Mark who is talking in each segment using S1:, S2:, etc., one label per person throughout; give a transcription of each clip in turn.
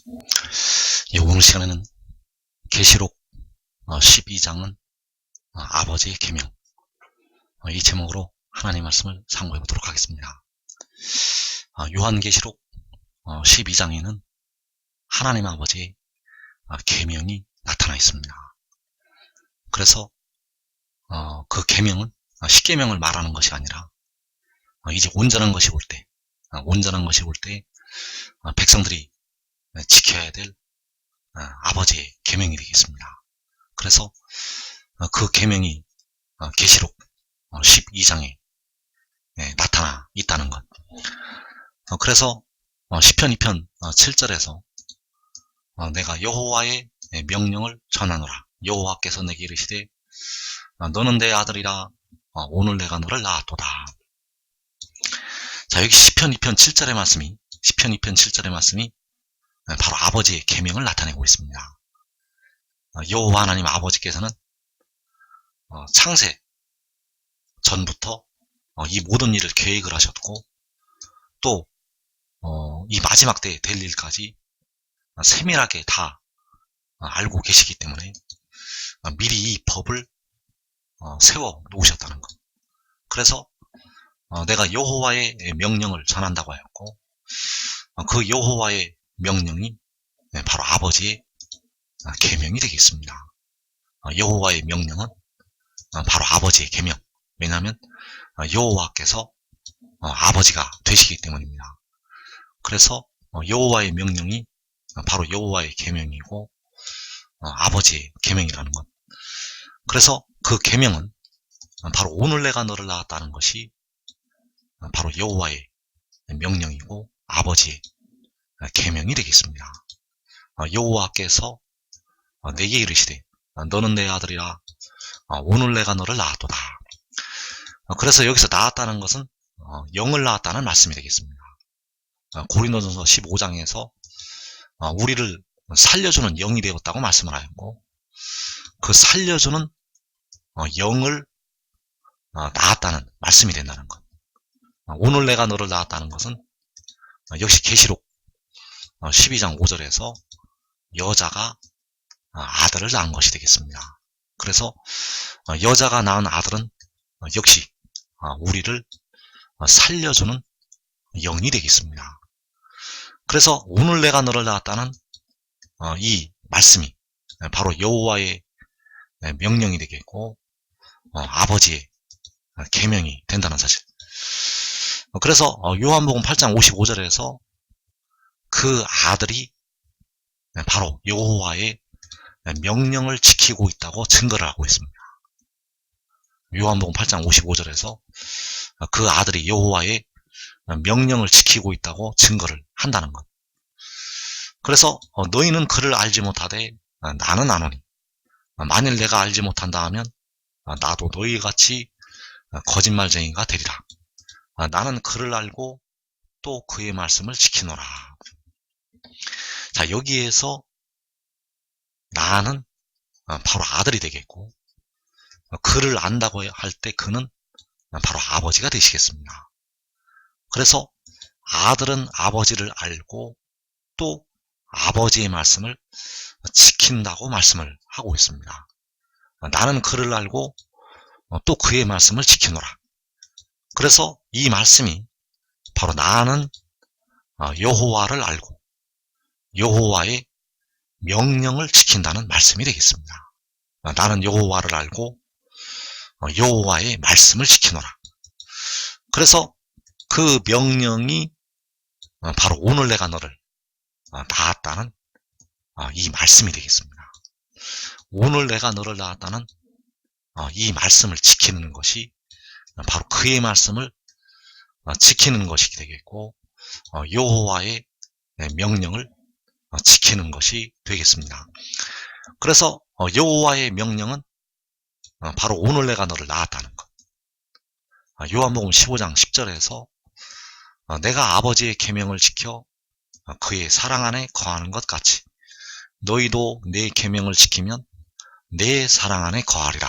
S1: 오늘 시간에는 계시록 12장은 아버지의 계명, 이 제목으로 하나님 말씀을 상고해 보도록 하겠습니다. 요한계시록 12장에는 하나님 아버지의 계명이 나타나 있습니다. 그래서 그 계명은 십계명을 말하는 것이 아니라 이제 온전한 것이 올 때, 백성들이 지켜야 될 아버지의 계명이 되겠습니다. 그래서 그 계명이 계시록 12장에 나타나 있다는 것. 그래서 시편 2편 7절에서 내가 여호와의 명령을 전하노라. 여호와께서 내게 이르시되 너는 내 아들이라. 오늘 내가 너를 낳았도다. 자, 여기 시편 2편 7절의 말씀이 바로 아버지의 계명을 나타내고 있습니다. 여호와 하나님 아버지께서는 창세 전부터 이 모든 일을 계획을 하셨고, 또 이 마지막 때에 될 일까지 세밀하게 다 알고 계시기 때문에 미리 이 법을 세워 놓으셨다는 것. 그래서 내가 여호와의 명령을 전한다고 하였고, 그 여호와의 명령이 바로 아버지의 계명이 되겠습니다. 여호와의 명령은 바로 아버지의 계명. 왜냐하면 여호와께서 아버지가 되시기 때문입니다. 그래서 여호와의 명령이 바로 여호와의 계명이고 아버지의 계명이라는 것. 그래서 그 계명은 바로 오늘 내가 너를 낳았다는 것이 바로 여호와의 명령이고 아버지의 계명이 되겠습니다. 여호와께서 내게 이르시되 너는 내 아들이라. 오늘 내가 너를 낳았도다. 그래서 여기서 낳았다는 것은 영을 낳았다는 말씀이 되겠습니다. 고린도전서 15장에서 우리를 살려주는 영이 되었다고 말씀을 하였고, 그 살려주는 영을 낳았다는 말씀이 된다는 것. 오늘 내가 너를 낳았다는 것은 역시 계시록 12장 5절에서 여자가 아들을 낳은 것이 되겠습니다. 그래서 여자가 낳은 아들은 역시 우리를 살려주는 영이 되겠습니다. 그래서 오늘 내가 너를 낳았다는 이 말씀이 바로 여호와의 명령이 되겠고 아버지의 계명이 된다는 사실. 그래서 요한복음 8장 55절에서 그 아들이 바로 여호와의 명령을 지키고 있다고 증거를 하고 있습니다. 요한복음 8장 55절에서 그 아들이 여호와의 명령을 지키고 있다고 증거를 한다는 것. 그래서 너희는 그를 알지 못하되 나는 아노니. 만일 내가 알지 못한다 하면 나도 너희같이 거짓말쟁이가 되리라. 나는 그를 알고 또 그의 말씀을 지키노라. 자, 여기에서 나는 바로 아들이 되겠고, 그를 안다고 할 때 그는 바로 아버지가 되시겠습니다. 그래서 아들은 아버지를 알고 또 아버지의 말씀을 지킨다고 말씀을 하고 있습니다. 나는 그를 알고 또 그의 말씀을 지키노라. 그래서 이 말씀이 바로 나는 여호와를 알고 여호와의 명령을 지킨다는 말씀이 되겠습니다. 나는 여호와를 알고 여호와의 말씀을 지키노라. 그래서 그 명령이 바로 오늘 내가 너를 낳았다는 이 말씀이 되겠습니다. 오늘 내가 너를 낳았다는 이 말씀을 지키는 것이 바로 그의 말씀을 지키는 것이 되겠고, 여호와의 명령을 지키는 것이 되겠습니다. 그래서 여호와의 명령은 바로 오늘 내가 너를 낳았다는 것. 요한복음 15장 10절에서 내가 아버지의 계명을 지켜 그의 사랑 안에 거하는 것 같이 너희도 내 계명을 지키면 내 사랑 안에 거하리라.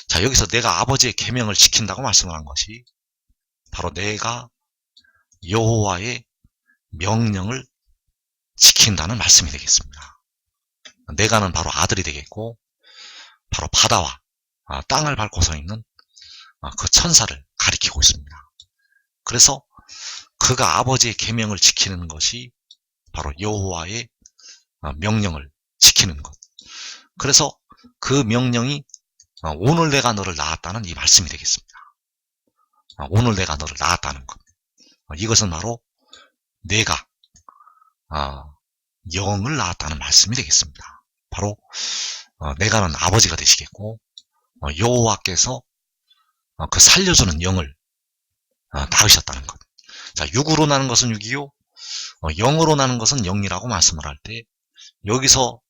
S1: 자, 여기서 내가 아버지의 계명을 지킨다고 말씀을 한 것이 바로 내가 여호와의 명령을 지킨다는 말씀이 되겠습니다. 내가는 바로 아들이 되겠고, 바로 바다와 땅을 밟고 서 있는 그 천사를 가리키고 있습니다. 그래서 그가 아버지의 계명을 지키는 것이 바로 여호와의 명령을 지키는 것. 그래서 그 명령이 오늘 내가 너를 낳았다는 이 말씀이 되겠습니다. 오늘 내가 너를 낳았다는 것. 이것은 바로 내가 영을 낳았다는 말씀이 되겠습니다. 바로 내가는 아버지가 되시겠고, 여호와께서 그 살려주는 영을 낳으셨다는 것. 자, 육으로 나는 것은 육이요, 영으로 나는 것은 영이라고 말씀을 할 때, 여기서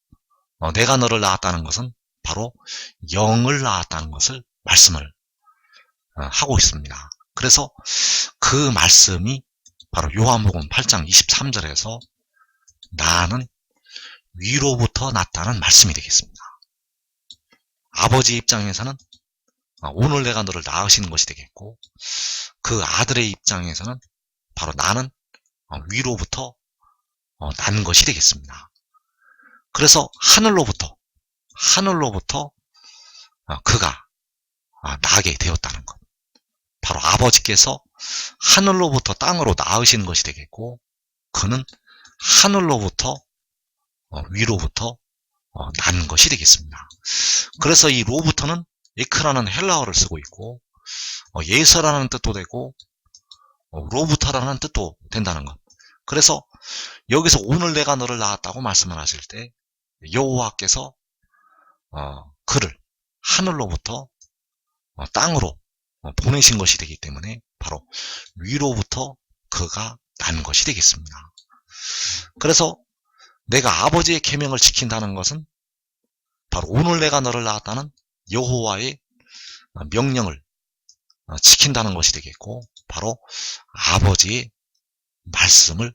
S1: 내가 너를 낳았다는 것은 바로 영을 낳았다는 것을 말씀을 하고 있습니다. 그래서 그 말씀이 바로 요한복음 8장 23절에서 나는 위로부터 났다는 말씀이 되겠습니다. 아버지 입장에서는 오늘 내가 너를 낳으시는 것이 되겠고, 그 아들의 입장에서는 바로 나는 위로부터 난 것이 되겠습니다. 그래서 하늘로부터 그가 나게 되었다는 것. 바로 아버지께서 하늘로부터 땅으로 낳으시는 것이 되겠고, 그는 하늘로부터 위로부터 난 것이 되겠습니다. 그래서 이 로부터는 에크라는 헬라어를 쓰고 있고, 예서라는 뜻도 되고, 로부터라는 뜻도 된다는 것. 그래서 여기서 오늘 내가 너를 낳았다고 말씀을 하실 때 여호와께서 그를 하늘로부터 땅으로 보내신 것이 되기 때문에 바로 위로부터 그가 난 것이 되겠습니다. 그래서 내가 아버지의 계명을 지킨다는 것은 바로 오늘 내가 너를 낳았다는 여호와의 명령을 지킨다는 것이 되겠고, 바로 아버지의 말씀을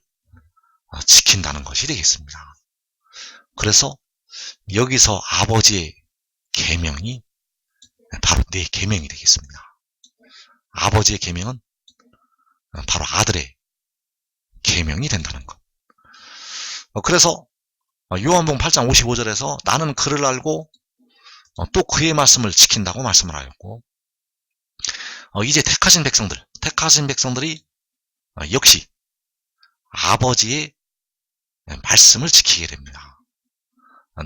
S1: 지킨다는 것이 되겠습니다. 그래서 여기서 아버지의 계명이 바로 내 계명이 되겠습니다. 아버지의 계명은 바로 아들의 계명이 된다는 것. 그래서 요한복음 8장 55절에서 나는 그를 알고 또 그의 말씀을 지킨다고 말씀을 하였고, 이제 택하신 백성들이 역시 아버지의 말씀을 지키게 됩니다.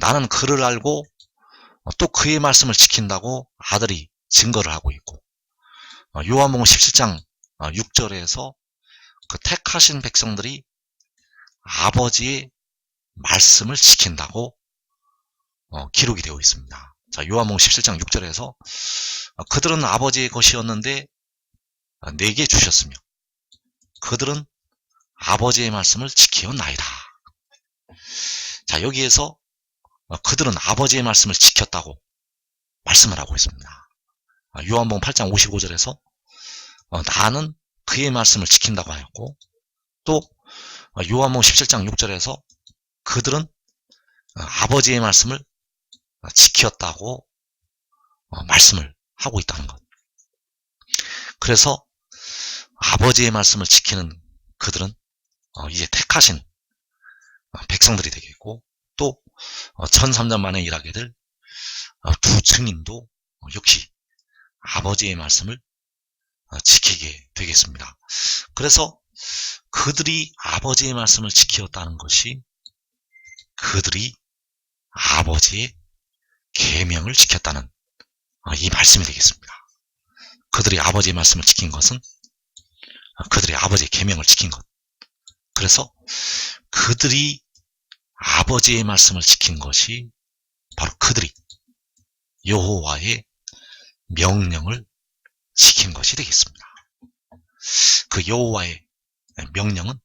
S1: 나는 그를 알고 또 그의 말씀을 지킨다고 아들이 증거를 하고 있고, 요한복음 17장 6절에서 그 택하신 백성들이 아버지의 말씀을 지킨다고 기록이 되어 있습니다. 자, 요한복음 17장 6절에서 그들은 아버지의 것이었는데 내게 주셨으며 그들은 아버지의 말씀을 지키었나이다. 자, 여기에서 그들은 아버지의 말씀을 지켰다고 말씀을 하고 있습니다. 요한복음 8장 55절에서 나는 그의 말씀을 지킨다고 하였고, 또 요한복음 17장 6절에서 그들은 아버지의 말씀을 지켰다고 말씀을 하고 있다는 것. 그래서 아버지의 말씀을 지키는 그들은 이제 택하신 백성들이 되겠고, 또 1300년 만에 일하게 될 두 증인도 역시 아버지의 말씀을 지키게 되겠습니다. 그래서 그들이 아버지의 말씀을 지키었다는 것이 그들이 아버지의 계명을 지켰다는 이 말씀이 되겠습니다. 그들이 아버지의 말씀을 지킨 것은 그들이 아버지의 계명을 지킨 것. 그래서 그들이 아버지의 말씀을 지킨 것이 바로 그들이 여호와의 명령을 지킨 것이 되겠습니다. 그 여호와의 명령은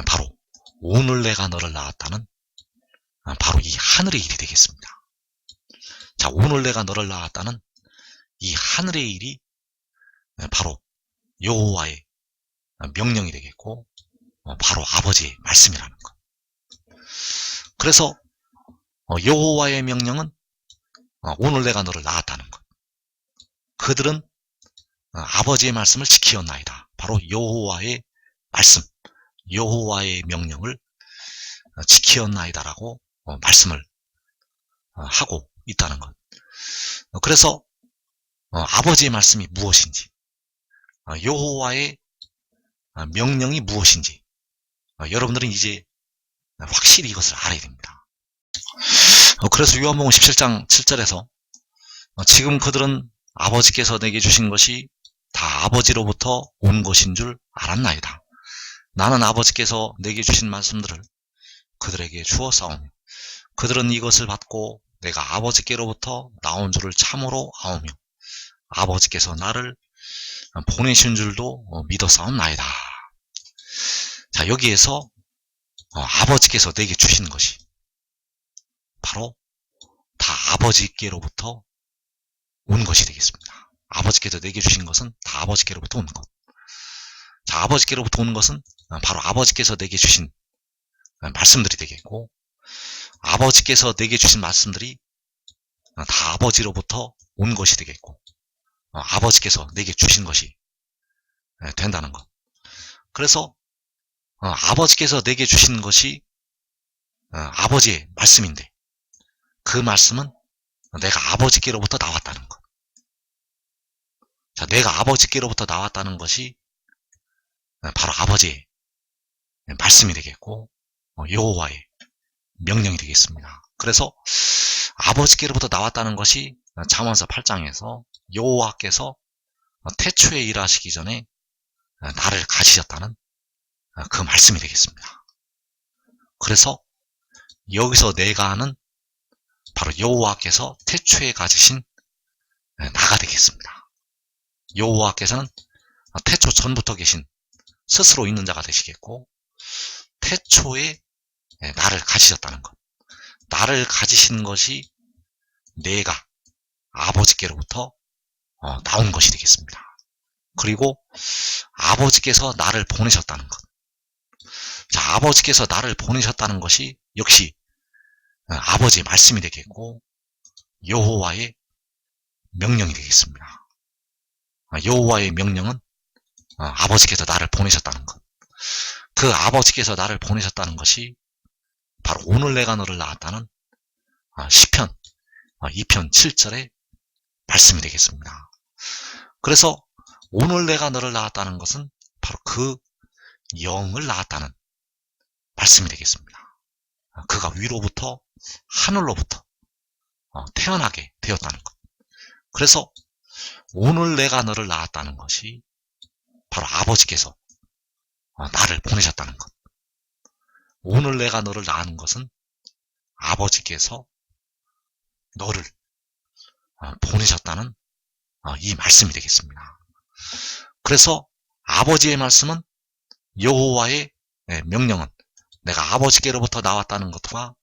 S1: 바로 오늘 내가 너를 낳았다는 바로 이 하늘의 일이 되겠습니다. 자, 오늘 내가 너를 낳았다는 이 하늘의 일이 바로 여호와의 명령이 되겠고, 바로 아버지의 말씀이라는 것. 그래서 여호와의 명령은 오늘 내가 너를 낳았다는 것. 그들은 아버지의 말씀을 지키었나이다. 바로 여호와의 말씀, 여호와의 명령을 지키었나이다라고 말씀을 하고 있다는 것. 그래서 아버지의 말씀이 무엇인지, 여호와의 명령이 무엇인지 여러분들은 이제 확실히 이것을 알아야 됩니다. 그래서 요한복음 17장 7절에서 지금 그들은 아버지께서 내게 주신 것이 다 아버지로부터 온 것인 줄 알았나이다. 나는 아버지께서 내게 주신 말씀들을 그들에게 주었사오며 그들은 이것을 받고 내가 아버지께로부터 나온 줄을 참으로 아오며 아버지께서 나를 보내신 줄도 믿었사옵나이다. 자, 여기에서 아버지께서 내게 주신 것이 바로 다 아버지께로부터 온 것이 되겠습니다. 아버지께서 내게 주신 것은 다 아버지께로부터 온 것. 자, 아버지께로부터 온 것은 바로 아버지께서 내게 주신 말씀들이 되겠고, 아버지께서 내게 주신 말씀들이 다 아버지로부터 온 것이 되겠고, 아버지께서 내게 주신 것이 된다는 것. 그래서 아버지께서 내게 주신 것이 아버지의 말씀인데, 그 말씀은 내가 아버지께로부터 나왔다는 것. 자, 내가 아버지께로부터 나왔다는 것이 바로 아버지의 말씀이 되겠고, 여호와의 명령이 되겠습니다. 그래서 아버지께로부터 나왔다는 것이 잠언서 8장에서 여호와께서 태초에 일하시기 전에 나를 가지셨다는 그 말씀이 되겠습니다. 그래서 여기서 내가 하는 바로 여호와께서 태초에 가지신 나가 되겠습니다. 여호와께서는 태초 전부터 계신 스스로 있는 자가 되시겠고, 태초에 나를 가지셨다는 것. 나를 가지신 것이 내가 아버지께로부터 나온 것이 되겠습니다. 그리고 아버지께서 나를 보내셨다는 것. 자, 아버지께서 나를 보내셨다는 것이 역시 아버지의 말씀이 되겠고, 여호와의 명령이 되겠습니다. 여호와의 명령은 아버지께서 나를 보내셨다는 것. 그 아버지께서 나를 보내셨다는 것이 바로 오늘 내가 너를 낳았다는 시편 2편 7절의 말씀이 되겠습니다. 그래서 오늘 내가 너를 낳았다는 것은 바로 그 영을 낳았다는 말씀이 되겠습니다. 그가 위로부터 하늘로부터 태어나게 되었다는 것. 그래서 오늘 내가 너를 낳았다는 것이 바로 아버지께서 나를 보내셨다는 것. 오늘 내가 너를 낳은 것은 아버지께서 너를 보내셨다는 이 말씀이 되겠습니다. 그래서 아버지의 말씀은, 여호와의 명령은 내가 아버지께로부터 나왔다는 것과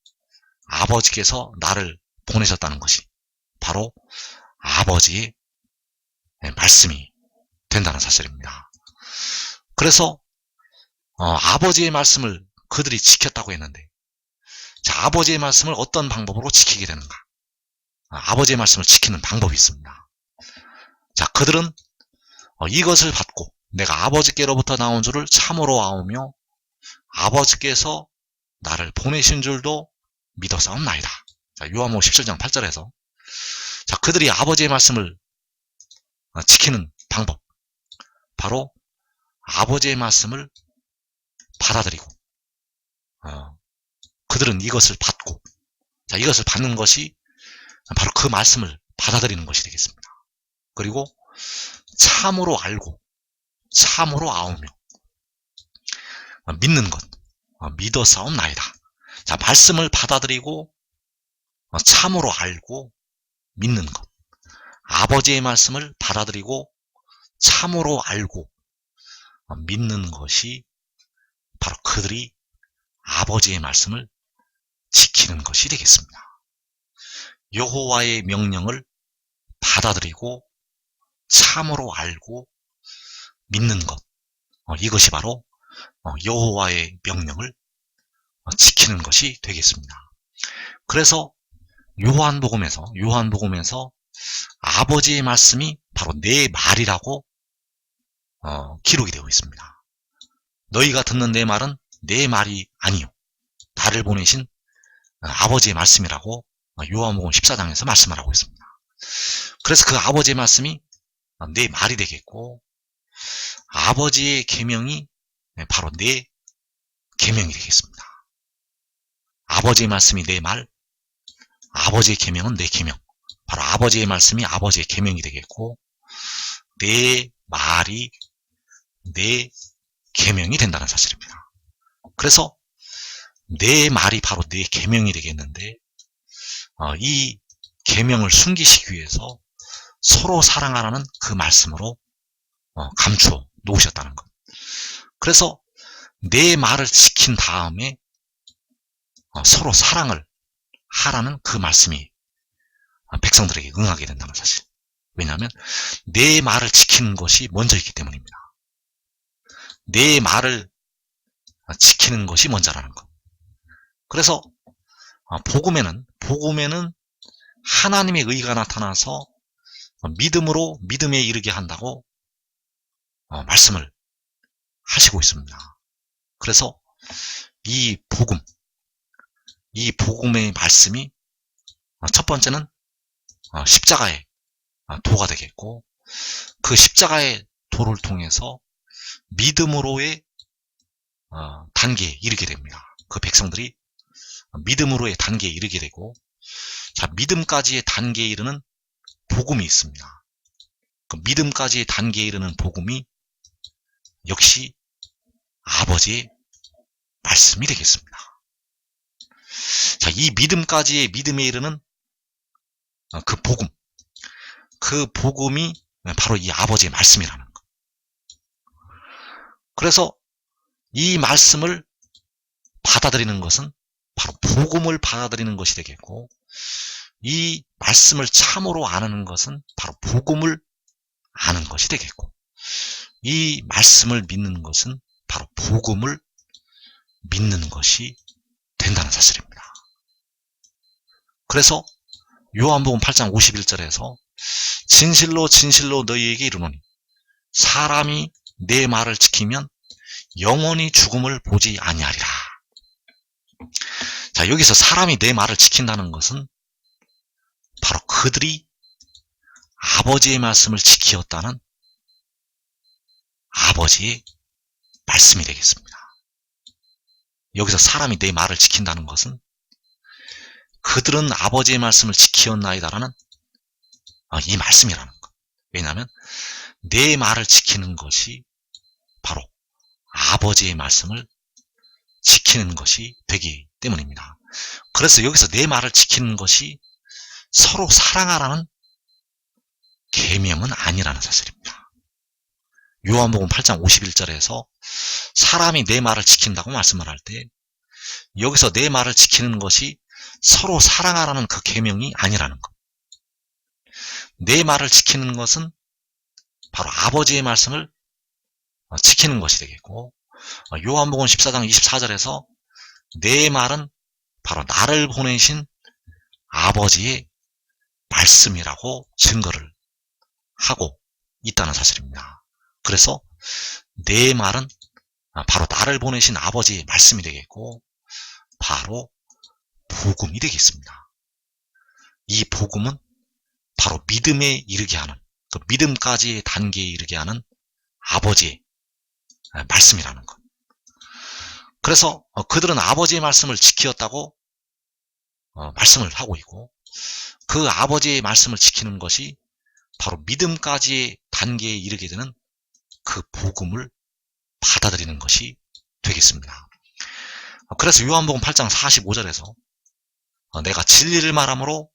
S1: 아버지께서 나를 보내셨다는 것이 바로 아버지의 말씀이 된다는 사실입니다. 그래서 아버지의 말씀을 그들이 지켰다고 했는데, 자, 아버지의 말씀을 어떤 방법으로 지키게 되는가? 아버지의 말씀을 지키는 방법이 있습니다. 자, 그들은 이것을 받고 내가 아버지께로부터 나온 줄을 참으로 아오며 아버지께서 나를 보내신 줄도 믿었사옵나이다. 자, 요한복음 17장 8절에서 자, 그들이 아버지의 말씀을 지키는 방법, 바로 아버지의 말씀을 받아들이고 그들은 이것을 받고, 자, 이것을 받는 것이 바로 그 말씀을 받아들이는 것이 되겠습니다. 그리고 참으로 알고 참으로 아오며 믿는 것, 믿어사옵나이다. 자, 말씀을 받아들이고 참으로 알고 믿는 것, 아버지의 말씀을 받아들이고 참으로 알고 믿는 것이 바로 그들이 아버지의 말씀을 지키는 것이 되겠습니다. 여호와의 명령을 받아들이고 참으로 알고 믿는 것, 이것이 바로 여호와의 명령을 지키는 것이 되겠습니다. 그래서 요한복음에서 아버지의 말씀이 바로 내 말이라고 기록이 되어 있습니다. 너희가 듣는 내 말은 내 말이 아니요 나를 보내신 아버지의 말씀이라고 요한복음 14장에서 말씀을 하고 있습니다. 그래서 그 아버지의 말씀이 내 말이 되겠고, 아버지의 계명이 바로 내 계명이 되겠습니다. 아버지의 말씀이 내 말, 아버지의 계명은 내 계명. 바로 아버지의 말씀이 아버지의 계명이 되겠고, 내 말이 내 계명이 된다는 사실입니다. 그래서 내 말이 바로 내 계명이 되겠는데, 이 계명을 숨기시기 위해서 서로 사랑하라는 그 말씀으로 감추어 놓으셨다는 것. 그래서 내 말을 지킨 다음에 서로 사랑을 하라는 그 말씀이 백성들에게 응하게 된다는 사실. 왜냐하면 내 말을 지키는 것이 먼저 있기 때문입니다. 내 말을 지키는 것이 먼저라는 것. 그래서 복음에는 하나님의 의가 나타나서 믿음으로 믿음에 이르게 한다고 말씀을 하시고 있습니다. 그래서 이 복음의 말씀이 첫 번째는 십자가의 도가 되겠고, 그 십자가의 도를 통해서 믿음으로의 단계에 이르게 됩니다. 그 백성들이 믿음으로의 단계에 이르게 되고, 자, 믿음까지의 단계에 이르는 복음이 있습니다. 그 믿음까지의 단계에 이르는 복음이 역시 아버지의 말씀이 되겠습니다. 자, 이 믿음까지의 믿음에 이르는 그 복음이 바로 이 아버지의 말씀이라는 것. 그래서 이 말씀을 받아들이는 것은 바로 복음을 받아들이는 것이 되겠고, 이 말씀을 참으로 아는 것은 바로 복음을 아는 것이 되겠고, 이 말씀을 믿는 것은 바로 복음을 믿는 것이 된다는 사실입니다. 그래서 요한복음 8장 51절에서 진실로 진실로 너희에게 이르노니 사람이 내 말을 지키면 영원히 죽음을 보지 아니하리라. 자, 여기서 사람이 내 말을 지킨다는 것은 바로 그들이 아버지의 말씀을 지키었다는 아버지의 말씀이 되겠습니다. 여기서 사람이 내 말을 지킨다는 것은 그들은 아버지의 말씀을 지키었나이다라는 이 말씀이라는 것. 왜냐하면 내 말을 지키는 것이 바로 아버지의 말씀을 지키는 것이 되기 때문입니다. 그래서 여기서 내 말을 지키는 것이 서로 사랑하라는 계명은 아니라는 사실입니다. 요한복음 8장 51절에서 사람이 내 말을 지킨다고 말씀을 할 때, 여기서 내 말을 지키는 것이 서로 사랑하라는 그 계명이 아니라는 것. 내 말을 지키는 것은 바로 아버지의 말씀을 지키는 것이 되겠고, 요한복음 14장 24절에서 내 말은 바로 나를 보내신 아버지의 말씀이라고 증거를 하고 있다는 사실입니다. 그래서 내 말은 바로 나를 보내신 아버지의 말씀이 되겠고, 바로 복음이 되겠습니다. 이 복음은 바로 믿음에 이르게 하는, 그 믿음까지의 단계에 이르게 하는 아버지의 말씀이라는 것. 그래서 그들은 아버지의 말씀을 지키었다고 말씀을 하고 있고, 그 아버지의 말씀을 지키는 것이 바로 믿음까지의 단계에 이르게 되는 그 복음을 받아들이는 것이 되겠습니다. 그래서 요한복음 8장 45절에서 내가 진리를 말하므로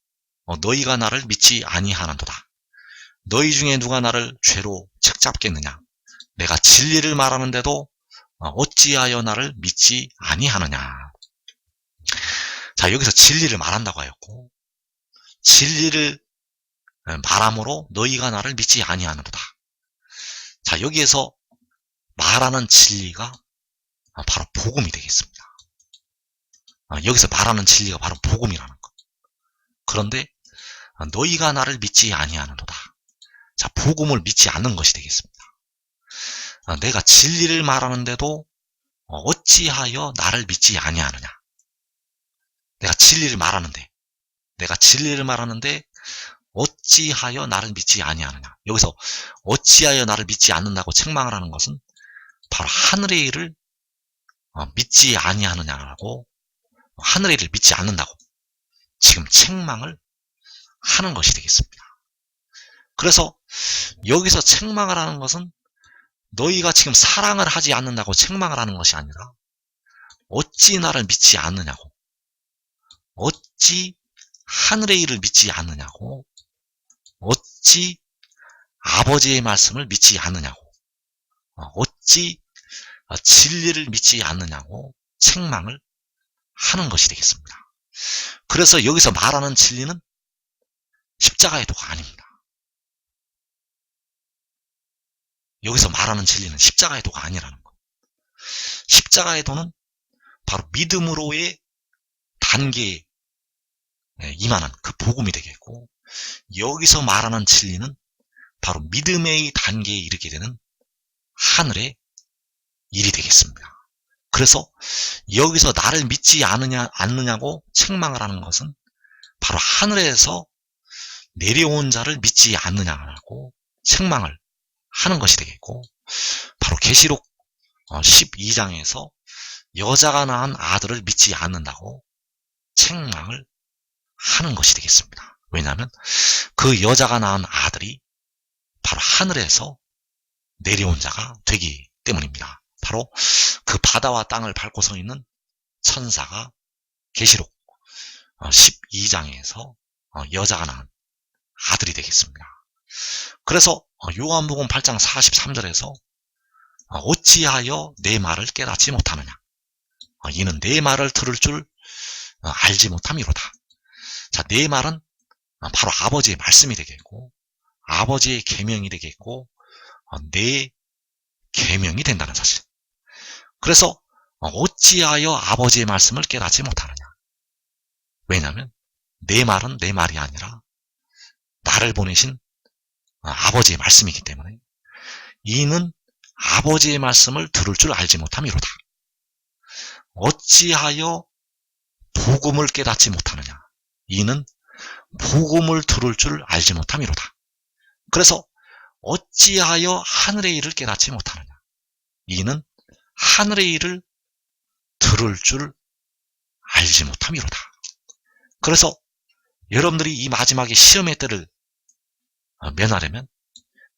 S1: 너희가 나를 믿지 아니하는도다. 너희 중에 누가 나를 죄로 책잡겠느냐? 내가 진리를 말하는데도 어찌하여 나를 믿지 아니하느냐? 자, 여기서 진리를 말한다고 하였고, 진리를 말함으로 너희가 나를 믿지 아니하는도다. 자, 여기에서 말하는 진리가 바로 복음이 되겠습니다. 여기서 말하는 진리가 바로 복음이라는 것. 그런데 너희가 나를 믿지 아니하는도다. 자, 복음을 믿지 않는 것이 되겠습니다. 내가 진리를 말하는데도 어찌하여 나를 믿지 아니하느냐? 내가 진리를 말하는데 어찌하여 나를 믿지 아니하느냐. 여기서 어찌하여 나를 믿지 않는다고 책망을 하는 것은 바로 하늘의 일을 믿지 아니하느냐라고, 하늘의 일을 믿지 않는다고 지금 책망을 하는 것이 되겠습니다. 그래서 여기서 책망을 하는 것은 너희가 지금 사랑을 하지 않는다고 책망을 하는 것이 아니라 어찌 나를 믿지 않느냐고, 어찌 하늘의 일을 믿지 않느냐고, 어찌 아버지의 말씀을 믿지 않느냐고, 어찌 진리를 믿지 않느냐고 책망을 하는 것이 되겠습니다. 그래서 여기서 말하는 진리는 십자가의 도가 아닙니다. 여기서 말하는 진리는 십자가의 도가 아니라는 것. 십자가의 도는 바로 믿음으로의 단계에 임하는 그 복음이 되겠고, 여기서 말하는 진리는 바로 믿음의 단계에 이르게 되는 하늘의 일이 되겠습니다. 그래서 여기서 나를 믿지 않느냐고 책망을 하는 것은 바로 하늘에서 내려온 자를 믿지 않느냐고 책망을 하는 것이 되겠고, 바로 계시록 12장에서 여자가 낳은 아들을 믿지 않는다고 책망을 하는 것이 되겠습니다. 왜냐하면 그 여자가 낳은 아들이 바로 하늘에서 내려온 자가 되기 때문입니다. 바로 그 바다와 땅을 밟고 서 있는 천사가 계시록 12장에서 여자가 낳은 아들이 되겠습니다. 그래서 요한복음 8장 43절에서 어찌하여 내 말을 깨닫지 못하느냐, 이는 내 말을 들을 줄 알지 못함이로다. 자, 내 말은 바로 아버지의 말씀이 되겠고, 아버지의 계명이 되겠고, 내 계명이 된다는 사실. 그래서 어찌하여 아버지의 말씀을 깨닫지 못하느냐. 왜냐하면 내 말은 내 말이 아니라 나를 보내신 아버지의 말씀이기 때문에, 이는 아버지의 말씀을 들을 줄 알지 못함이로다. 어찌하여 복음을 깨닫지 못하느냐. 이는 복음을 들을 줄 알지 못함이로다. 그래서 어찌하여 하늘의 일을 깨닫지 못하느냐. 이는 하늘의 일을 들을 줄 알지 못함이로다. 그래서 여러분들이 이 마지막에 시험의 때를 면하려면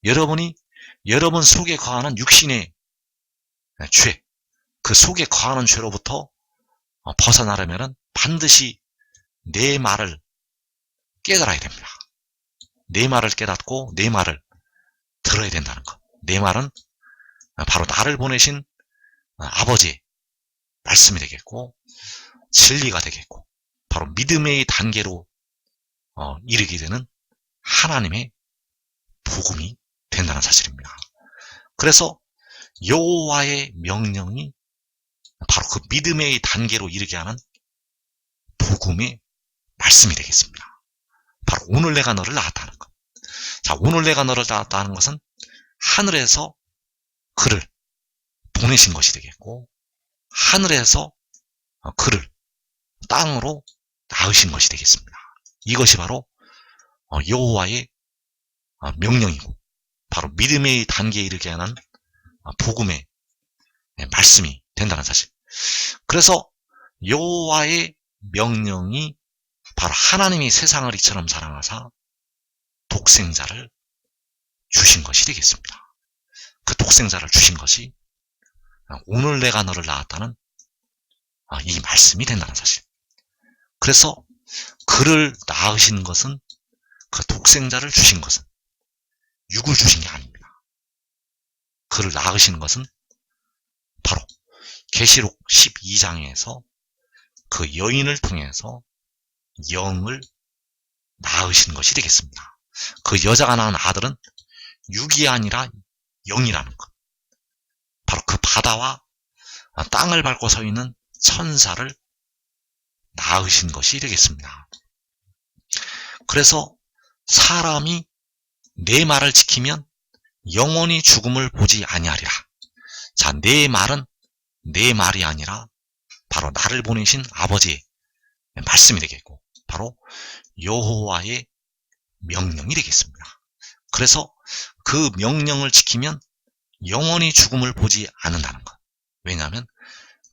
S1: 여러분이 여러분 속에 거하는 육신의 죄, 그 속에 거하는 죄로부터 벗어나려면 반드시 내 말을 깨달아야 됩니다. 내 말을 깨닫고 내 말을 들어야 된다는 것. 내 말은 바로 나를 보내신 아버지의 말씀이 되겠고, 진리가 되겠고, 바로 믿음의 단계로 이르게 되는 하나님의 복음이 된다는 사실입니다. 그래서 여호와의 명령이 바로 그 믿음의 단계로 이르게 하는 복음의 말씀이 되겠습니다. 바로 오늘 내가 너를 낳았다는 것. 자, 오늘 내가 너를 낳았다는 것은 하늘에서 그를 보내신 것이 되겠고, 하늘에서 그를 땅으로 낳으신 것이 되겠습니다. 이것이 바로 여호와의 명령이고, 바로 믿음의 단계에 이르게 하는 복음의 말씀이 된다는 사실. 그래서 여호와의 명령이 바로 하나님이 세상을 이처럼 사랑하사 독생자를 주신 것이 되겠습니다. 그 독생자를 주신 것이 오늘 내가 너를 낳았다는 이 말씀이 된다는 사실. 그래서 그를 낳으신 것은, 그 독생자를 주신 것은 육을 주신 게 아닙니다. 그를 낳으신 것은 바로 계시록 12장에서 그 여인을 통해서 영을 낳으신 것이 되겠습니다. 그 여자가 낳은 아들은 육이 아니라 영이라는 것. 바로 그 바다와 땅을 밟고 서 있는 천사를 낳으신 것이 되겠습니다. 그래서 사람이 내 말을 지키면 영원히 죽음을 보지 아니하리라. 자, 내 말은 내 말이 아니라 바로 나를 보내신 아버지의 말씀이 되겠고 바로 여호와의 명령이 되겠습니다. 그래서 그 명령을 지키면 영원히 죽음을 보지 않는다는 것. 왜냐하면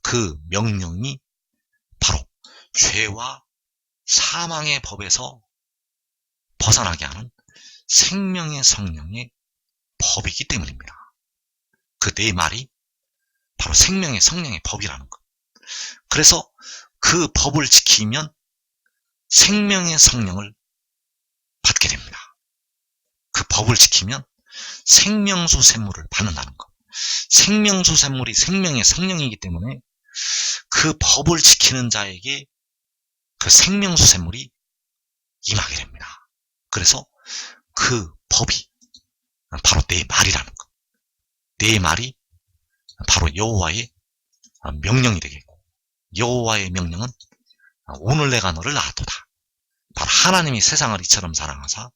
S1: 그 명령이 바로 죄와 사망의 법에서 벗어나게 하는 생명의 성령의 법이기 때문입니다. 그 네 말이 바로 생명의 성령의 법이라는 것. 그래서 그 법을 지키면 생명의 성령을 받게 됩니다. 그 법을 지키면 생명수 샘물을 받는다는 것. 생명수 샘물이 생명의 성령이기 때문에 그 법을 지키는 자에게 그 생명수 샘물이 임하게 됩니다. 그래서 그 법이 바로 내 말이라는 것. 내 말이 바로 여호와의 명령이 되겠고 여호와의 명령은 오늘 내가 너를 낳았도다. 바로 하나님이 세상을 이처럼 사랑하사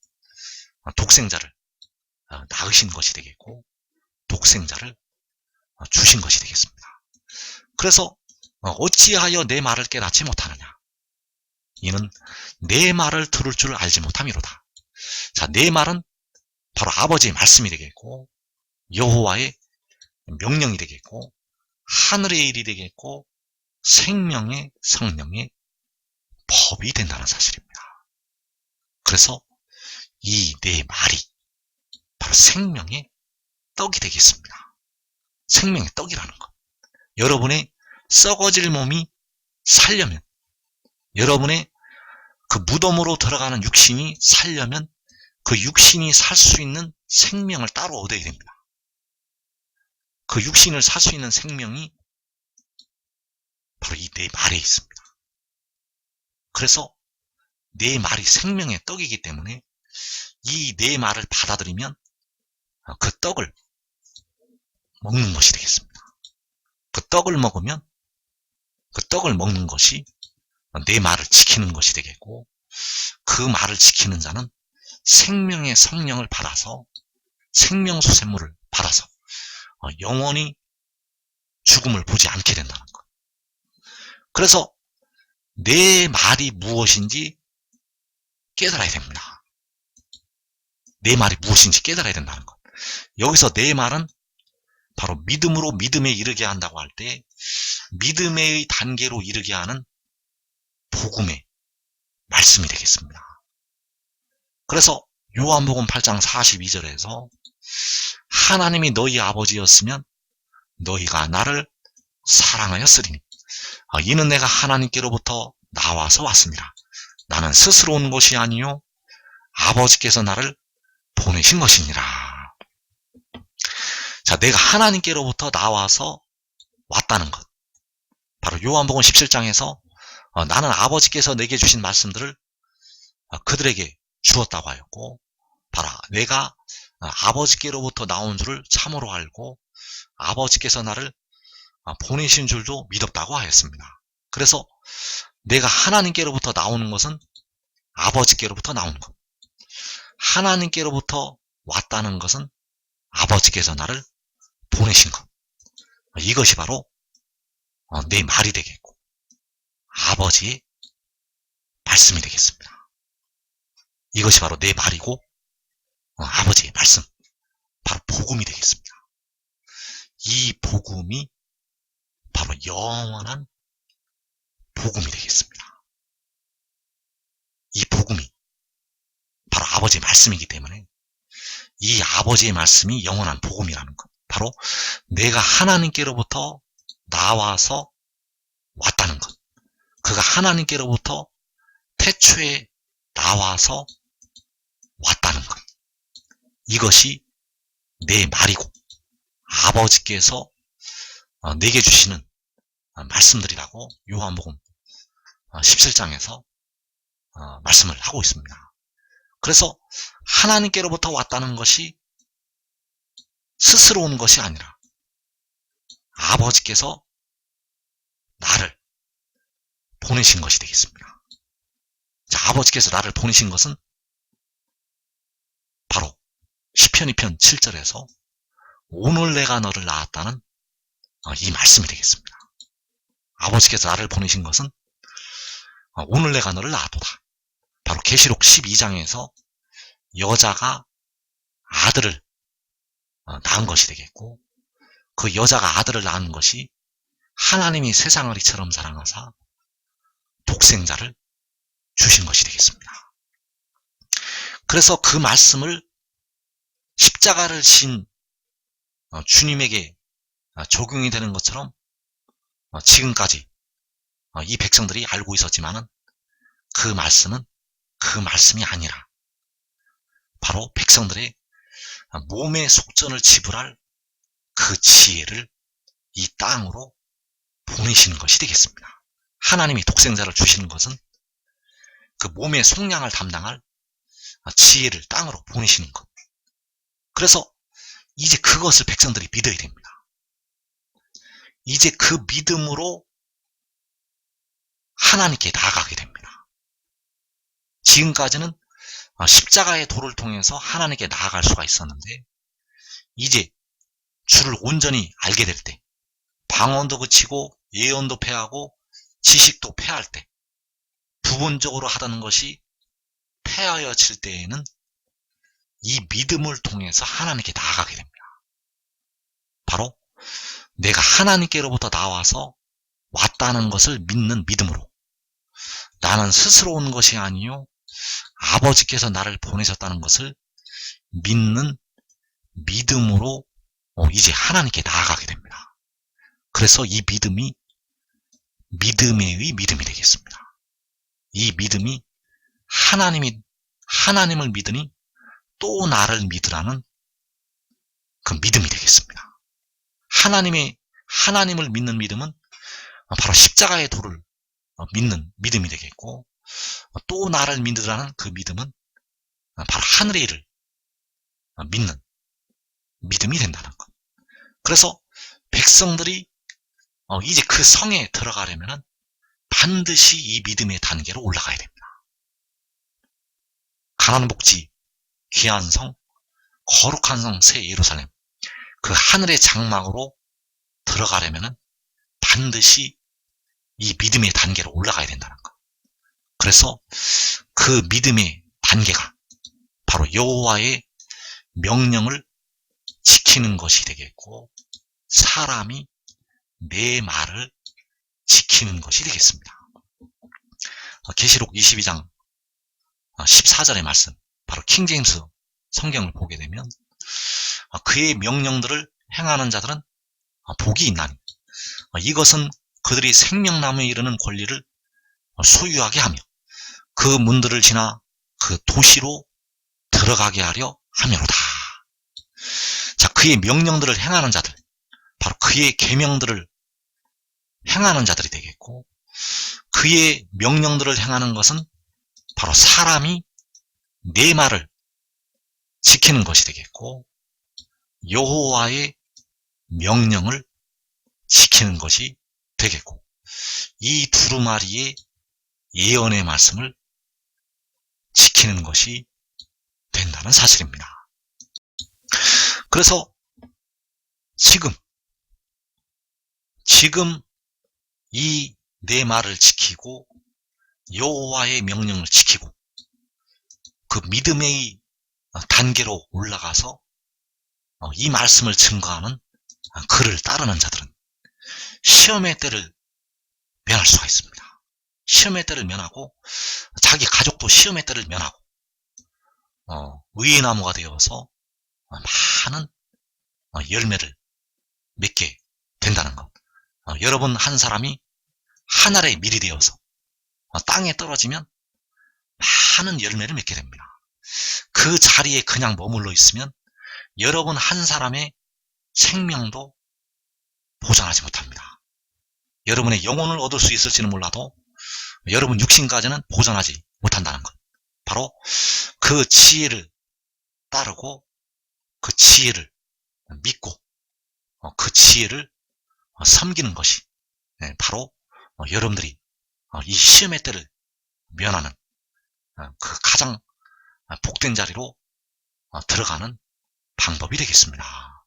S1: 독생자를 낳으신 것이 되겠고 독생자를 주신 것이 되겠습니다. 그래서 어찌하여 내 말을 깨닫지 못하느냐. 이는 내 말을 들을 줄 알지 못함이로다. 자, 내 말은 바로 아버지의 말씀이 되겠고 여호와의 명령이 되겠고 하늘의 일이 되겠고 생명의 성령의 법이 된다는 사실입니다. 그래서 이 내 말이 바로 생명의 떡이 되겠습니다. 생명의 떡이라는 것. 여러분의 썩어질 몸이 살려면 여러분의 그 무덤으로 들어가는 육신이 살려면 그 육신이 살 수 있는 생명을 따로 얻어야 됩니다. 그 육신을 살 수 있는 생명이 바로 이 내 말에 있습니다. 그래서 내 말이 생명의 떡이기 때문에 이 내 말을 받아들이면 그 떡을 먹는 것이 되겠습니다. 그 떡을 먹으면 그 떡을 먹는 것이 내 말을 지키는 것이 되겠고 그 말을 지키는 자는 생명의 성령을 받아서 생명수 샘물을 받아서 영원히 죽음을 보지 않게 된다는 것. 그래서 내 말이 무엇인지 깨달아야 됩니다. 내 말이 무엇인지 깨달아야 된다는 것. 여기서 내 말은 바로 믿음으로 믿음에 이르게 한다고 할 때 믿음의 단계로 이르게 하는 복음의 말씀이 되겠습니다. 그래서 요한복음 8장 42절에서 하나님이 너희 아버지였으면 너희가 나를 사랑하였으리니 이는 내가 하나님께로부터 나와서 왔습니다. 나는 스스로 온 것이 아니요 아버지께서 나를 보내신 것이니라. 자, 내가 하나님께로부터 나와서 왔다는 것. 바로 요한복음 17장에서 나는 아버지께서 내게 주신 말씀들을 그들에게 주었다고 하였고 바로 내가 아버지께로부터 나온 줄을 참으로 알고 아버지께서 나를 보내신 줄도 믿었다고 하였습니다. 그래서 내가 하나님께로부터 나오는 것은 아버지께로부터 나오는 것. 하나님께로부터 왔다는 것은 아버지께서 나를 보내신 것. 이것이 바로 내 말이 되겠고 아버지의 말씀이 되겠습니다. 이것이 바로 내 말이고 아버지의 말씀, 바로 복음이 되겠습니다. 이 복음이 바로 영원한 복음이 되겠습니다. 이 복음이 바로 아버지의 말씀이기 때문에 이 아버지의 말씀이 영원한 복음이라는 것. 바로 내가 하나님께로부터 나와서 왔다는 것. 그가 하나님께로부터 태초에 나와서 왔다는 것. 이것이 내 말이고 아버지께서 내게 주시는 말씀들이라고 요한복음 17장에서 말씀을 하고 있습니다. 그래서 하나님께로부터 왔다는 것이 스스로 온 것이 아니라 아버지께서 나를 보내신 것이 되겠습니다. 자, 아버지께서 나를 보내신 것은 바로 시편 2편 7절에서 오늘 내가 너를 낳았다는 이 말씀이 되겠습니다. 아버지께서 나를 보내신 것은 오늘 내가 너를 낳았도다. 바로 계시록 12장에서 여자가 아들을 낳은 것이 되겠고, 그 여자가 아들을 낳은 것이 하나님이 세상을 이처럼 사랑하사 독생자를 주신 것이 되겠습니다. 그래서 그 말씀을 십자가를 진 주님에게 적용이 되는 것처럼 지금까지 이 백성들이 알고 있었지만은 그 말씀은 그 말씀이 아니라 바로 백성들의 몸의 속전을 지불할 그 지혜를 이 땅으로 보내시는 것이 되겠습니다. 하나님이 독생자를 주시는 것은 그 몸의 속량을 담당할 지혜를 땅으로 보내시는 것. 그래서 이제 그것을 백성들이 믿어야 됩니다. 이제 그 믿음으로 하나님께 나아가게 됩니다. 지금까지는 십자가의 도를 통해서 하나님께 나아갈 수가 있었는데, 이제 주를 온전히 알게 될 때, 방언도 그치고 예언도 패하고 지식도 패할 때, 부분적으로 하던 것이 패하여질 때에는 이 믿음을 통해서 하나님께 나아가게 됩니다. 바로 내가 하나님께로부터 나와서 왔다는 것을 믿는 믿음으로, 나는 스스로 온 것이 아니요 아버지께서 나를 보내셨다는 것을 믿는 믿음으로 이제 하나님께 나아가게 됩니다. 그래서 이 믿음이 믿음의 믿음이 되겠습니다. 이 믿음이 하나님을 믿으니 또 나를 믿으라는 그 믿음이 되겠습니다. 하나님을 믿는 믿음은 바로 십자가의 도를 믿는 믿음이 되겠고, 또 나를 믿으라는 그 믿음은 바로 하늘의 일을 믿는 믿음이 된다는 것. 그래서 백성들이 이제 그 성에 들어가려면 반드시 이 믿음의 단계로 올라가야 됩니다. 가난 복지, 귀한 성, 거룩한 성 새 예루살렘, 그 하늘의 장막으로 들어가려면 반드시 이 믿음의 단계로 올라가야 된다는 것. 그래서 그 믿음의 단계가 바로 여호와의 명령을 지키는 것이 되겠고, 사람이 내 말을 지키는 것이 되겠습니다. 계시록 22장 14절의 말씀, 바로 킹제임스 성경을 보게 되면 그의 명령들을 행하는 자들은 복이 있나니 이것은 그들이 생명나무에 이르는 권리를 소유하게 하며 그 문들을 지나 그 도시로 들어가게 하려 함이로다. 자, 그의 명령들을 행하는 자들, 바로 그의 계명들을 행하는 자들이 되겠고, 그의 명령들을 행하는 것은 바로 사람이 내 말을 지키는 것이 되겠고, 여호와의 명령을 지키는 것이 되겠고, 이 두루마리의 예언의 말씀을 지키는 것이 된다는 사실입니다. 그래서 지금 이 내 말을 지키고 여호와의 명령을 지키고 그 믿음의 단계로 올라가서 이 말씀을 증거하는 그를 따르는 자들은 시험의 때를 면할 수가 있습니다. 시험의 때를 면하고 자기 가족도 시험의 때를 면하고 의의 나무가 되어서 많은 열매를 맺게 된다는 것. 여러분 한 사람이 하늘의 밀이 되어서 땅에 떨어지면 많은 열매를 맺게 됩니다. 그 자리에 그냥 머물러 있으면 여러분 한 사람의 생명도 보장하지 못합니다. 여러분의 영혼을 얻을 수 있을지는 몰라도 여러분 육신까지는 보장하지 못한다는 것. 바로 그 지혜를 따르고 그 지혜를 믿고 그 지혜를 섬기는 것이 바로 여러분들이 이 시험의 때를 면하는 그 가장 복된 자리로 들어가는 방법이 되겠습니다.